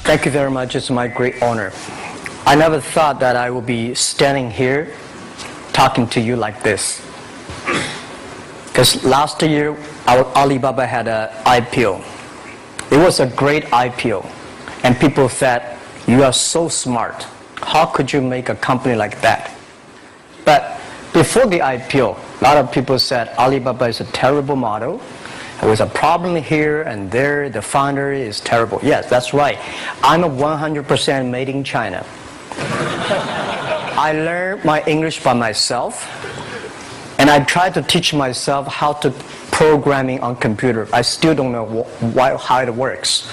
Thank you very much. It's my great honor. I never thought that I would be standing here talking to you like this. Because last year, our Alibaba had an IPO. It was a great IPO. And people said, you are so smart. How could you make a company like that? But before the IPO, a lot of people said Alibaba is a terrible model. There was a problem here and there. The founder is terrible. Yes, that's right. I'm a 100% made in China. I learned my English by myself, and I tried to teach myself how to programming on computer. I still don't know how it works.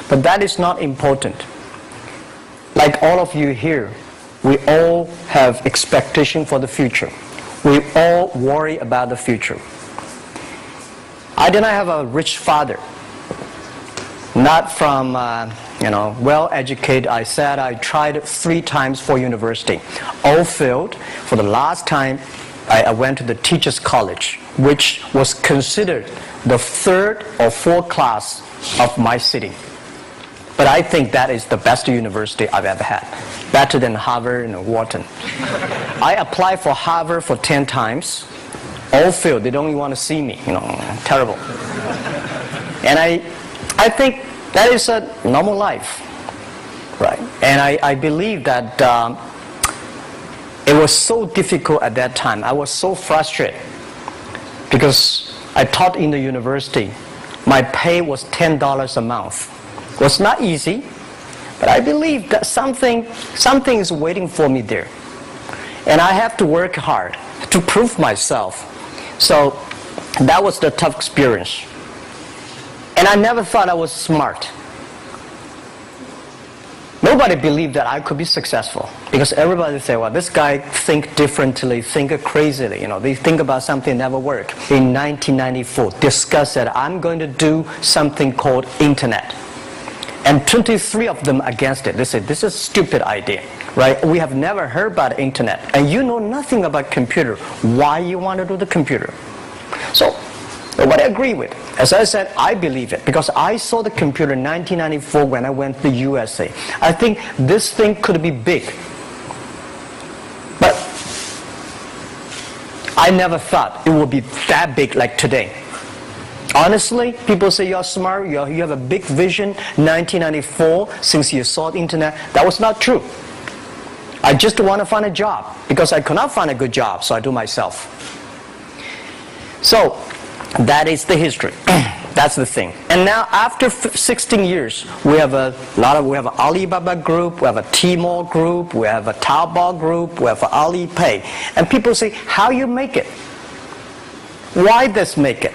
But that is not important. Like all of you here, we all have expectation for the future. We all worry about the future. I did not have a rich father, not from well-educated. I said I tried 3 times for university, all failed. For the last time, I went to the teachers' college, which was considered the 3rd or 4th class of my city. But I think that is the best university I've ever had, better than Harvard and Wharton. I applied for Harvard for 10 times. All failed. They don't even want to see me. Terrible. And I think that is a normal life, right? And I believe that it was so difficult at that time. I was so frustrated because I taught in the university. My pay was $10 a month. It was not easy, but I believe that something is waiting for me there, and I have to work hard to prove myself. So that was the tough experience. And I never thought I was smart. Nobody believed that I could be successful, because everybody said, well, this guy think differently, think crazily. They think about something never work. In 1994, discussed that I'm going to do something called internet. And 23 of them against it. They said, this is a stupid idea, right? We have never heard about internet, and you know nothing about computer. Why you want to do the computer? So nobody agreed with it. As I said, I believe it, because I saw the computer in 1994 when I went to the USA. I think this thing could be big. But I never thought it would be that big like today. Honestly, people say you're smart, you have a big vision. 1994, since you saw the internet, that was not true. I just want to find a job, because I could not find a good job, so I do myself. So, that is the history. That's the thing. And now, after 16 years, we have an Alibaba group, we have a Tmall group, we have a Taobao group, we have an Alipay. And people say, how you make it? Why this make it?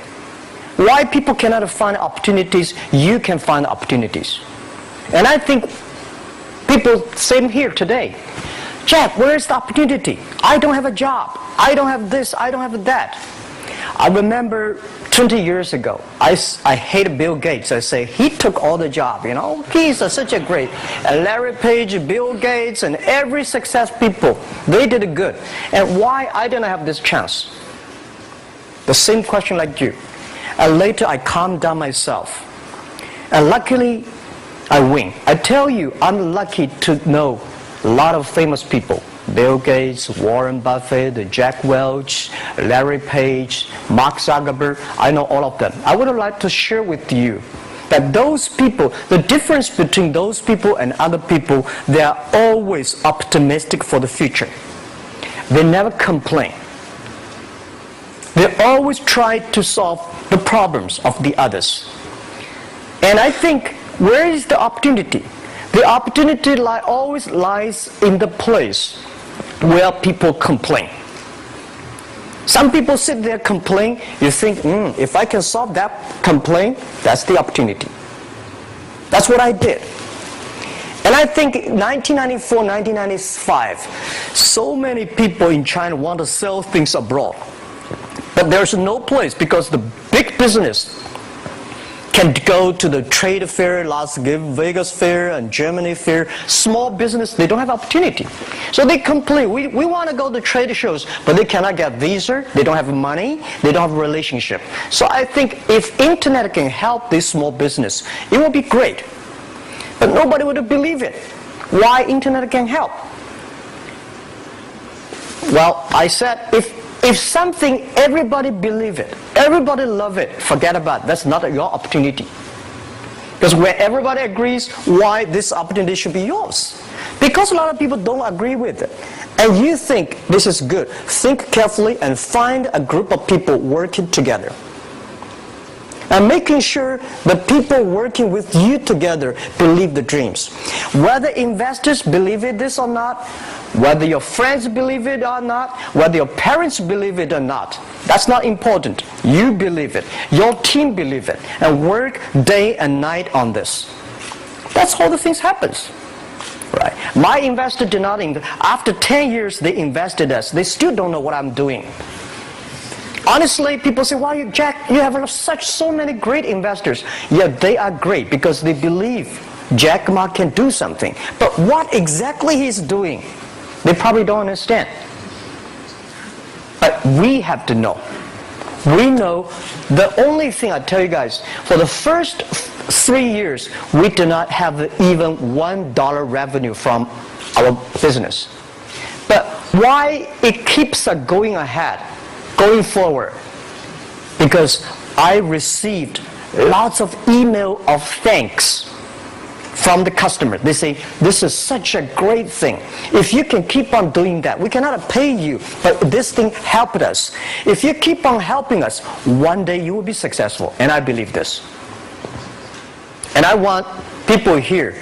Why people cannot find opportunities, you can find opportunities. And I think people, same here today. Jack, where is the opportunity? I don't have a job. I don't have this, I don't have that. I remember 20 years ago, I hated Bill Gates. I say, he took all the job, He's such a great. Larry Page, Bill Gates, and every success people, they did it good. And why I didn't have this chance? The same question like you. And later I calmed down myself. And luckily, I win. I tell you, I'm lucky to know a lot of famous people. Bill Gates, Warren Buffett, Jack Welch, Larry Page, Mark Zuckerberg. I know all of them. I would like to share with you that those people, the difference between those people and other people, they are always optimistic for the future. They never complain. They always try to solve the problems of the others. And I think, where is the opportunity? The opportunity always lies in the place where people complain. Some people sit there complain. You think, if I can solve that complaint, that's the opportunity. That's what I did. And I think 1994, 1995, so many people in China want to sell things abroad. But there's no place, because the big business can go to the trade fair, Las Vegas fair and Germany fair. Small business, they don't have opportunity. So they complain, we want to go to trade shows, but they cannot get visa, they don't have money, they don't have a relationship. So I think if internet can help this small business, it will be great. But nobody would believe it. Why internet can help? Well, I said, if something, everybody believe it, everybody love it, forget about it. That's not your opportunity. Because when everybody agrees, why this opportunity should be yours? Because a lot of people don't agree with it. And you think this is good. Think carefully and find a group of people working together. And making sure the people working with you together believe the dreams. Whether investors believe it this or not, whether your friends believe it or not, whether your parents believe it or not, that's not important. You believe it. Your team believe it. And work day and night on this. That's how the things happens. Right. My investor did not invest. After 10 years, they invested us. They still don't know what I'm doing. Honestly, people say, "Wow, Jack, you have so many great investors." Yeah, they are great because they believe Jack Ma can do something. But what exactly he's doing, they probably don't understand. But we have to know. We know the only thing I tell you guys, for the first 3 years, we do not have even $1 revenue from our business. But why it keeps us going ahead, going forward? Because I received lots of email of thanks from the customer. They say, "This is such a great thing. If you can keep on doing that, we cannot pay you, but this thing helped us. If you keep on helping us, one day you will be successful." And I believe this. And I want people here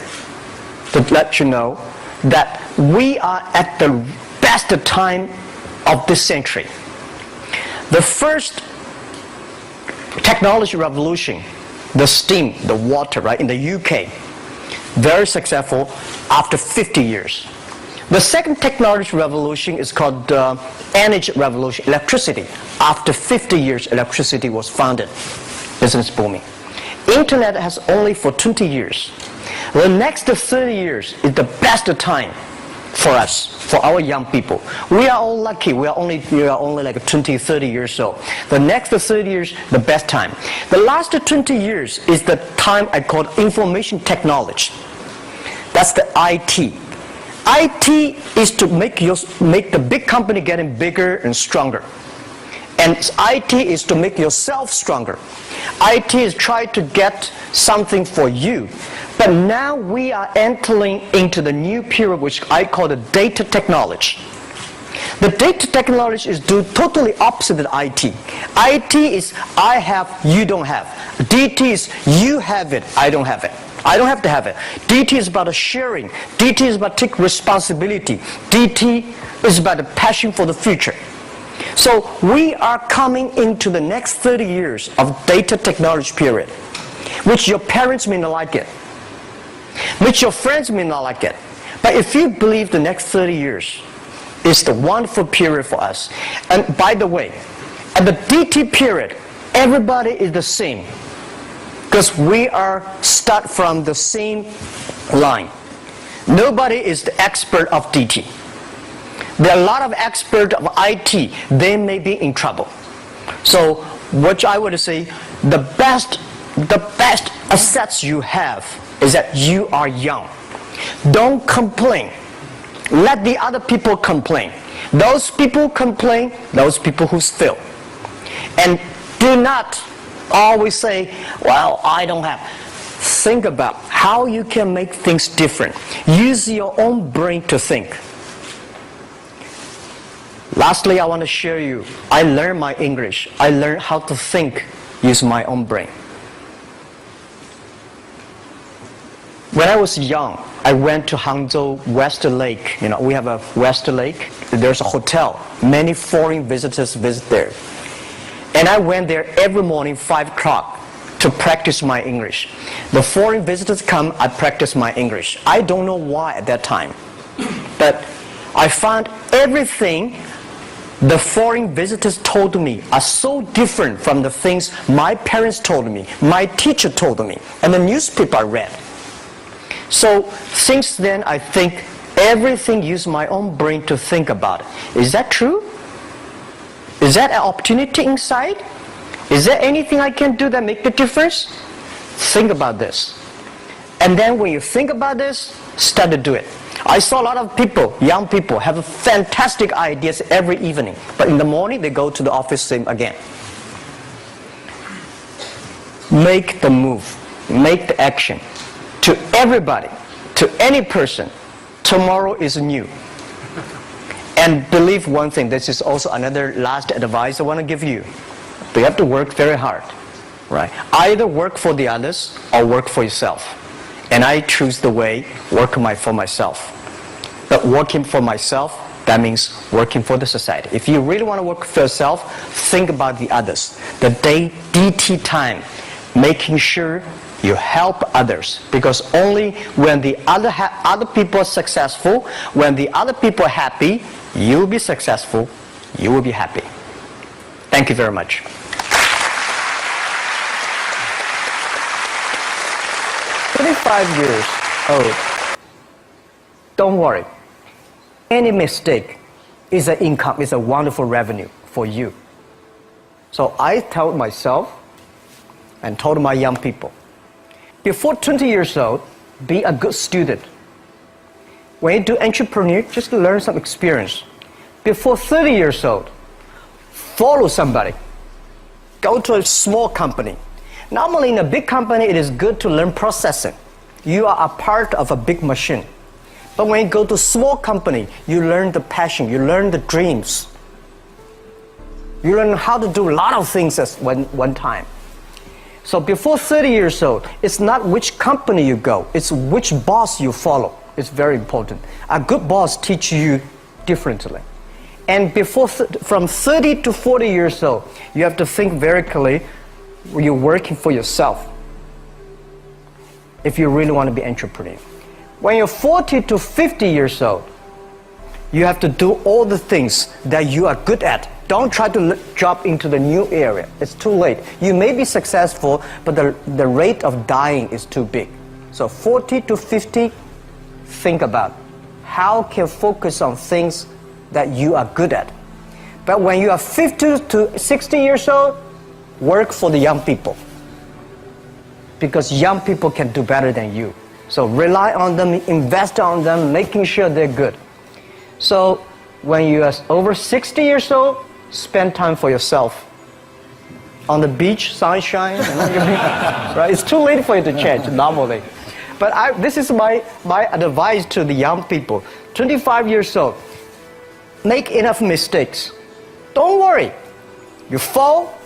to let you know that we are at the best time of this century. The first technology revolution, the steam, the water, right, in the UK, very successful after 50 years. The second technology revolution is called energy revolution, electricity. After 50 years, electricity was founded, business booming. Internet has only for 20 years. The next 30 years is the best time for us, for our young people. We are all lucky. We are only like 20, 30 years old. The next 30 years, the best time. The last 20 years is the time I call information technology. That's the IT. IT is to make the big company getting bigger and stronger. And IT is to make yourself stronger. IT is trying to get something for you. But now we are entering into the new period which I call the data technology. The data technology is totally opposite of IT. IT is I have, you don't have. DT is you have it, I don't have it. I don't have to have it. DT is about sharing. DT is about taking responsibility. DT is about the passion for the future. So we are coming into the next 30 years of data technology period, which your parents may not like it, which your friends may not like it. But if you believe the next 30 years is the wonderful period for us. And by the way, at the DT period, everybody is the same because we are start from the same line. Nobody is the expert of DT. There are a lot of experts of IT. They may be in trouble. So what I would say, the best assets you have is that you are young. Don't complain. Let the other people complain. Those people complain, those people who fail. And do not always say, "Well, I don't have." Think about how you can make things different. Use your own brain to think. Lastly, I want to share you, I learned my English. I learned how to think using my own brain. When I was young, I went to Hangzhou West Lake. You know, we have a West Lake. There's a hotel. Many foreign visitors visit there. And I went there every morning, 5 o'clock, to practice my English. The foreign visitors come, I practice my English. I don't know why at that time. But I found everything the foreign visitors told me are so different from the things my parents told me, my teacher told me, and the newspaper I read. So since then, I think everything use my own brain to think about it. Is that true? Is that an opportunity inside? Is there anything I can do that make the difference? Think about this. And then when you think about this, start to do it. I saw a lot of people, young people, have fantastic ideas every evening. But in the morning, they go to the office same again. Make the move. Make the action. To everybody, to any person, tomorrow is new. And believe one thing, this is also another last advice I want to give you. You have to work very hard, right? Either work for the others or work for yourself. And I choose the way, work for myself. But working for myself, that means working for the society. If you really want to work for yourself, think about the others. The DT time, making sure you help others. Because only when the other people are successful, when the other people are happy, you will be successful, you will be happy. Thank you very much. $25 old. Don't worry. Any mistake is an income, is a wonderful revenue for you. So I told myself and told my young people, before 20 years old, be a good student. When you do entrepreneur, just learn some experience. Before 30 years old, follow somebody. Go to a small company. Normally in a big company, it is good to learn processing. You are a part of a big machine. But when you go to a small company, you learn the passion, you learn the dreams. You learn how to do a lot of things at one time. So before 30 years old, it's not which company you go, it's which boss you follow. It's very important. A good boss teaches you differently. And from 30 to 40 years old, you have to think very clearly, you're working for yourself if you really want to be an entrepreneur. When you're 40 to 50 years old, you have to do all the things that you are good at. Don't try to jump into the new area. It's too late. You may be successful, but the rate of dying is too big. So 40 to 50, think about how can you focus on things that you are good at. But when you are 50 to 60 years old, work for the young people. Because young people can do better than you. So rely on them, invest on them, making sure they're good. So when you are over 60 years old, spend time for yourself. On the beach, sunshine, right? It's too late for you to change normally. But this is my advice to the young people. 25 years old, make enough mistakes. Don't worry. You fall,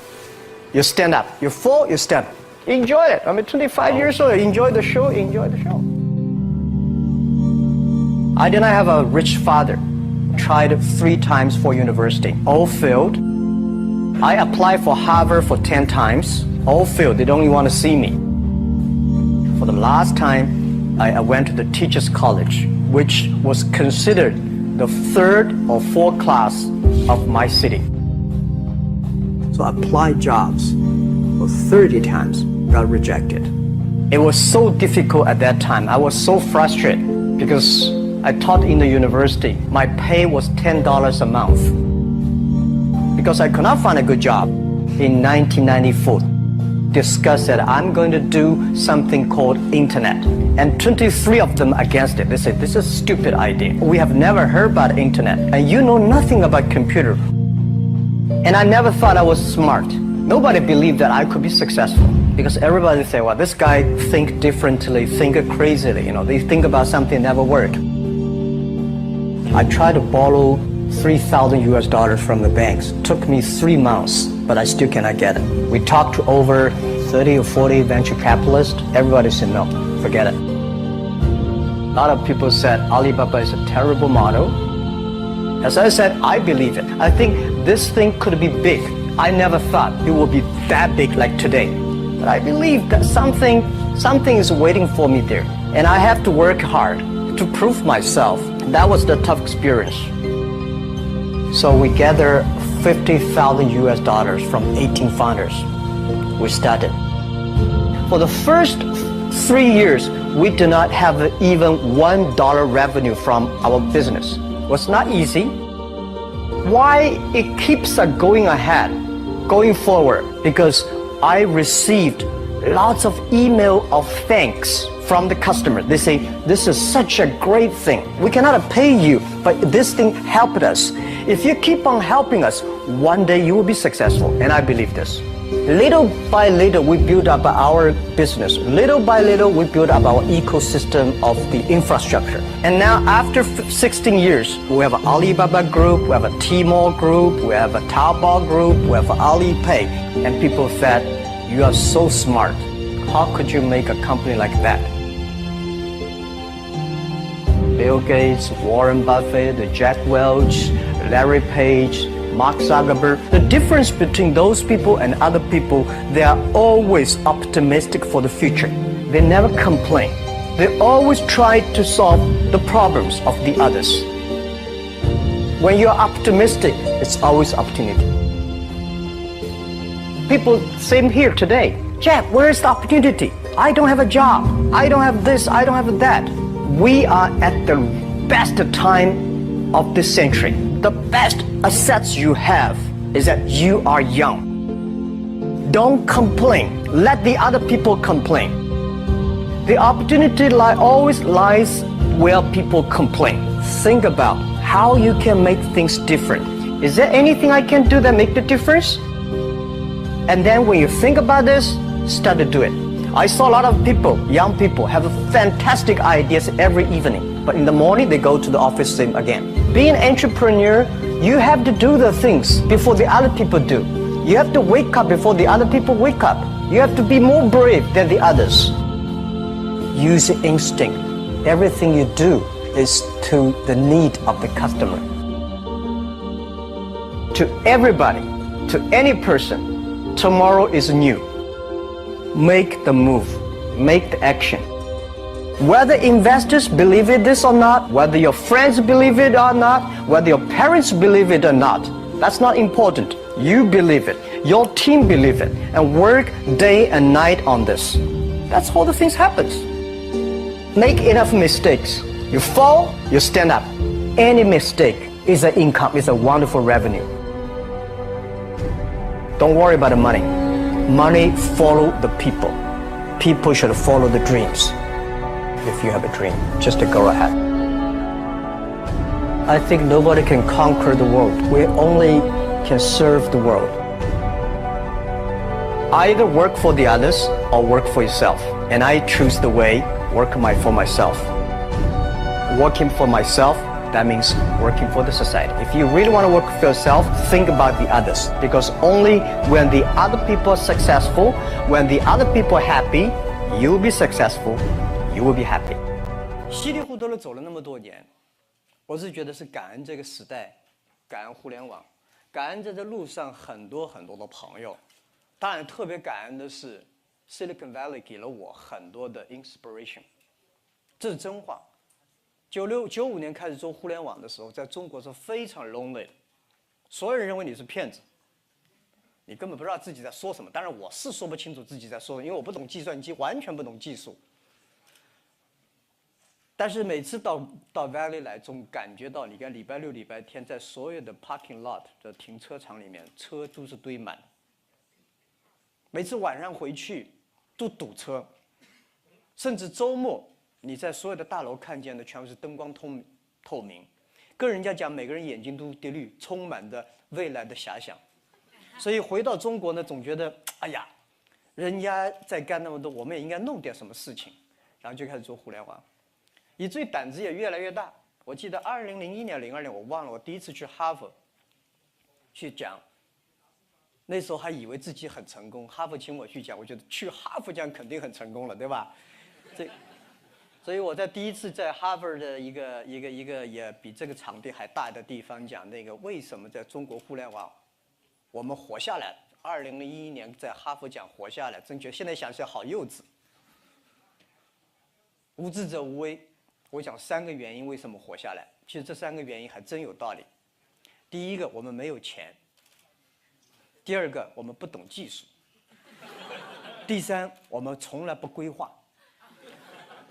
you stand up. You fall, you stand up. Enjoy it. 25 years old, enjoy the show, enjoy the show. I did not have a rich father. Tried 3 times for university, all failed. I applied for Harvard for 10 times, all failed. They don't even want to see me. For the last time, I went to the teachers' college, which was considered the 3rd or 4th class of my city. So I applied jobs for 30 times, got rejected. It was so difficult at that time. I was so frustrated because I taught in the university. My pay was $10 a month. Because I could not find a good job in 1994. Discussed that I'm going to do something called internet. And 23 of them against it. They said, this is a stupid idea. We have never heard about internet. And you know nothing about computer. And I never thought I was smart. Nobody believed that I could be successful. Because everybody say, well, this guy think differently, think crazily. They think about something that never worked. I tried to borrow $3,000 from the banks. Took me 3 months, but I still cannot get it. We talked to over 30 or 40 venture capitalists. Everybody said, no, forget it. A lot of people said Alibaba is a terrible model. As I said, I believe it. I think this thing could be big. I never thought it would be that big like today. But I believe that something is waiting for me there. And I have to work hard to prove myself. That was the tough experience. So we gathered $50,000 from 18 founders. We started. For the first 3 years, we did not have even $1 revenue from our business. It was not easy. Why it keeps us going ahead, going forward? Because I received lots of email of thanks from the customer. They say, this is such a great thing. We cannot pay you, but this thing helped us. If you keep on helping us, one day you will be successful, and I believe this. Little by little, we build up our business. Little by little, we build up our ecosystem of the infrastructure. And now, after 16 years, we have an Alibaba group, we have a Tmall group, we have a Taobao group, we have Alipay. And people said, you are so smart. How could you make a company like that? Bill Gates, Warren Buffett, Jack Welch, Larry Page, Mark Zuckerberg. The difference between those people and other people, they are always optimistic for the future. They never complain. They always try to solve the problems of the others. When you're optimistic, it's always opportunity. People, same here today. Jack, where's the opportunity? I don't have a job. I don't have this, I don't have that. We are at the best time of this century. The best assets you have is that you are young. Don't complain. Let the other people complain. The opportunity always lies where people complain. Think about how you can make things different. Is there anything I can do that make the difference? And then when you think about this, start to do it. I saw a lot of people, young people, have fantastic ideas every evening. But in the morning, they go to the office same again. Being an entrepreneur, you have to do the things before the other people do. You have to wake up before the other people wake up. You have to be more brave than the others. Use instinct. Everything you do is to the need of the customer. To everybody, to any person, tomorrow is new. Make the move, make the action. Whether investors believe this or not, whether your friends believe it or not, whether your parents believe it or not, that's not important. You believe it, your team believe it, and work day and night on this. That's how the things happens. Make enough mistakes. You fall, you stand up. Any mistake is an income, is a wonderful revenue. Don't worry about the money. Money follow the people. People should follow the dreams. If you have a dream, just to go ahead. I think nobody can conquer the world. We only can serve the world. Either work for the others or work for yourself. And I choose the way, work for myself. Working for myself, that means working for the society. If you really want to work for yourself, think about the others. Because only when the other people are successful, when the other people are happy, you will be successful, you will be happy. 稀里糊涂的走了那么多年，我是觉得是感恩这个时代，感恩互联网，感恩在这路上很多很多的朋友。当然，特别感恩的是 Silicon Valley 给了我很多的 inspiration， 这是真话。95年开始做互联网的时候，在中国是非常 lonely 的，所有人认为你是骗子，你根本不知道自己在说什么。当然，我是说不清楚自己在说什么，因为我不懂计算机，完全不懂技术。但是每次到 Valley 来，总感觉到，你看礼拜六、礼拜天，在所有的 parking lot 的停车场里面，车都是堆满的。每次晚上回去都堵车，甚至周末。你在所有的大楼看见的全部是灯光透明，跟人家讲，每个人眼睛都滴绿，充满着未来的遐想。所以回到中国呢，总觉得哎呀，人家在干那么多，我们也应该弄点什么事情，然后就开始做互联网，以至于胆子也越来越大。我记得2001年、02年我忘了，我第一次去哈佛去讲，那时候还以为自己很成功，哈佛请我去讲，我觉得去哈佛讲肯定很成功了，对吧？所以我在第一次在哈佛的一个也比这个场地还大的地方讲那个为什么在中国互联网我们活下来。2001年在哈佛讲活下来，真觉得现在想起来好幼稚。无知者无畏，我讲3个原因为什么活下来。其实这3个原因还真有道理。第一个，我们没有钱；第二个，我们不懂技术；第三，我们从来不规划。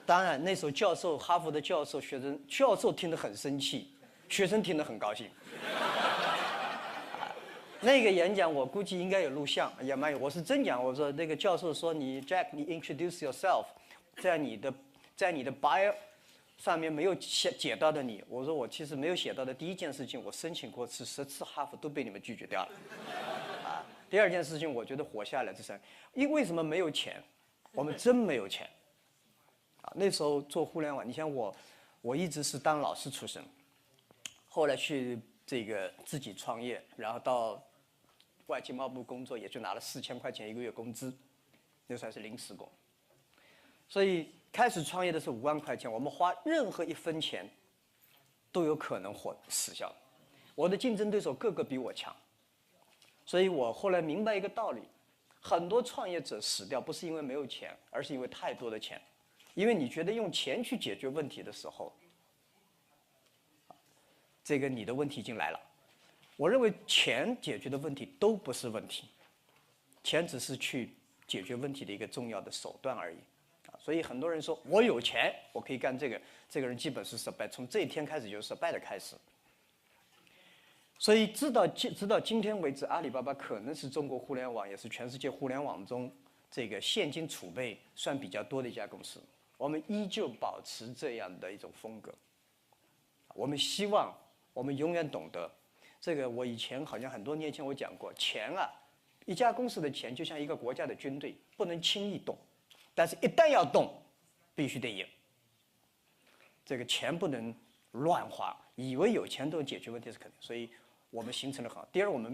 当然，那时候哈佛的教授、教授听得很生气，学生听得很高兴。那个演讲我估计应该有录像，也蛮有。我是真讲，我说那个教授说你 Jack， 你 introduce yourself， 在你的在你的 bio 上面没有写到的你，我说我其实没有写到的第一件事情，我申请过10次哈佛都被你们拒绝掉了。啊，第二件事情，我觉得活下来为什么没有钱？我们真没有钱。啊，那时候做互联网，你像我一直是当老师出身，后来去这个自己创业，然后到外经贸部工作，也就拿了4000块钱1个月工资，那算是临时工。所以开始创业的是5万块钱，我们花任何1分钱都有可能死掉。我的竞争对手个个比我强，所以我后来明白一个道理：很多创业者死掉不是因为没有钱，而是因为太多的钱。因为你觉得用钱去解决问题的时候，这个你的问题已经来了。我认为钱解决的问题都不是问题，钱只是去解决问题的一个重要的手段而已。所以很多人说我有钱，我可以干这个，这个人基本是失败，从这一天开始就是失败的开始。所以直到今天为止，阿里巴巴可能是中国互联网，也是全世界互联网中这个现金储备算比较多的一家公司。我们依旧保持这样的一种风格。我们希望我们永远懂得，这个我以前好像很多年前我讲过，钱啊，一家公司的钱就像一个国家的军队，不能轻易动，但是一旦要动，必须得赢。这个钱不能乱花，以为有钱都解决问题是可能，所以我们形成了好。第二，我们